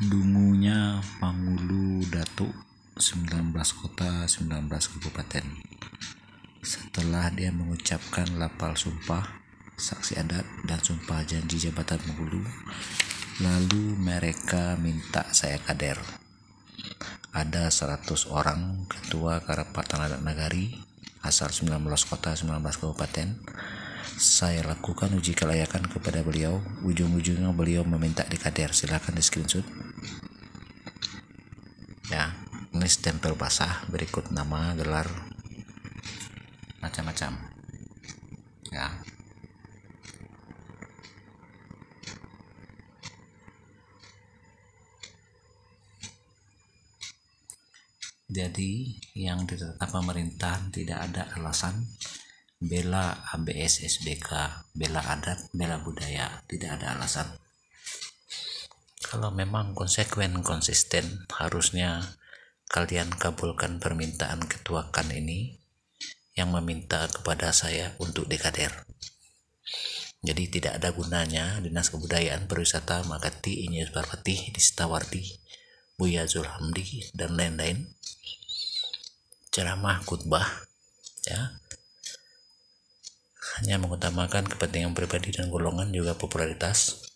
Dungunya Pangulu Datuk 19 kota 19 kabupaten. Setelah dia mengucapkan lapal sumpah saksi adat dan sumpah janji jabatan Pangulu, lalu mereka minta saya kader. Ada 100 orang ketua Karapatan Adat Nagari asal 19 kota 19 kabupaten. Saya lakukan uji kelayakan kepada beliau. Ujung-ujungnya beliau meminta dikader. Silakan di screenshot. Ya, ini stempel basah, berikut nama, gelar, macam-macam. Ya. Jadi yang ditetapkan pemerintahan tidak ada alasan bela ABS SBK, bela adat, bela budaya, tidak ada alasan. Kalau memang konsisten, harusnya kalian kabulkan permintaan ketua KAN ini yang meminta kepada saya untuk dikader. Jadi tidak ada gunanya Dinas Kebudayaan Pariwisata Makati, Insinyur Parpati, Distawardi, Buya Zulhamdi dan lain-lain ceramah khutbah, ya, hanya mengutamakan kepentingan pribadi dan golongan juga popularitas.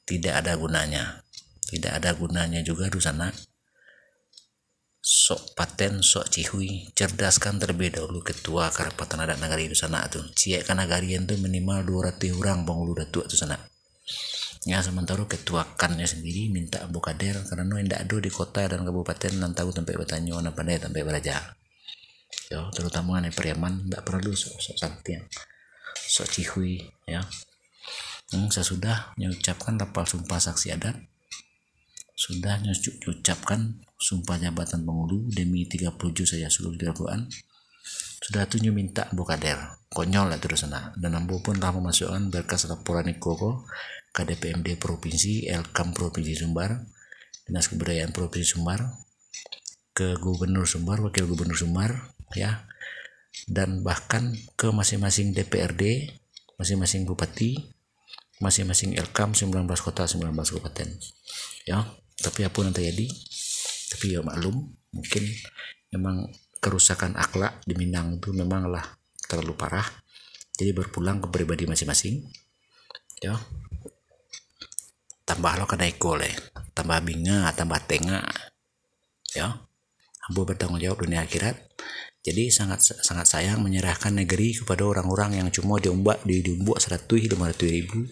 Tidak ada gunanya. Tidak ada gunanya juga di sana. Sok paten, sok cihui, cerdaskan terlebih dahulu ketua Karapatan Adat Nagari di sana tuh. Ciek kan nagarian tuh minimal 200 orang Pangulu Datuk tuh sana. Ya, sementara ketua kannya sendiri minta ambo kader karena ndak ada di kota dan kabupaten nan tahu sampai bertanya na pandai sampai belajar. Ya, terutama nih Periaman ndak perlu sok santian, sok cihui, ya. Sesudah mengucapkan lapal sumpah saksi adat, sudah mengucapkan sumpah jabatan Pangulu demi 30 juz saya seluruh Al-Quran, sudah tunjuk minta ambo kader. Konyol lah terus sana. Dan ambo pun telah memasukkan berkas laporan Ikoko ke DPMD Provinsi, Elkam Provinsi Sumbar, Dinas Kebudayaan Provinsi Sumbar, ke Gubernur Sumbar, Wakil Gubernur Sumbar, ya, dan bahkan ke masing-masing DPRD, masing-masing bupati, masing-masing Elkam 19 kota 19 kabupaten, ya. Tapi apa yang terjadi, tapi ya maklum, mungkin memang kerusakan akhlak di Minang itu memanglah terlalu parah, jadi berpulang ke pribadi masing-masing, ya. Tambah lo kada ikole, tambah binga, tambah tengah, ya. Ambo bertanggung jawab dunia akhirat. Jadi sangat sayang menyerahkan negeri kepada orang-orang yang cuma diumbak 100 500 ribu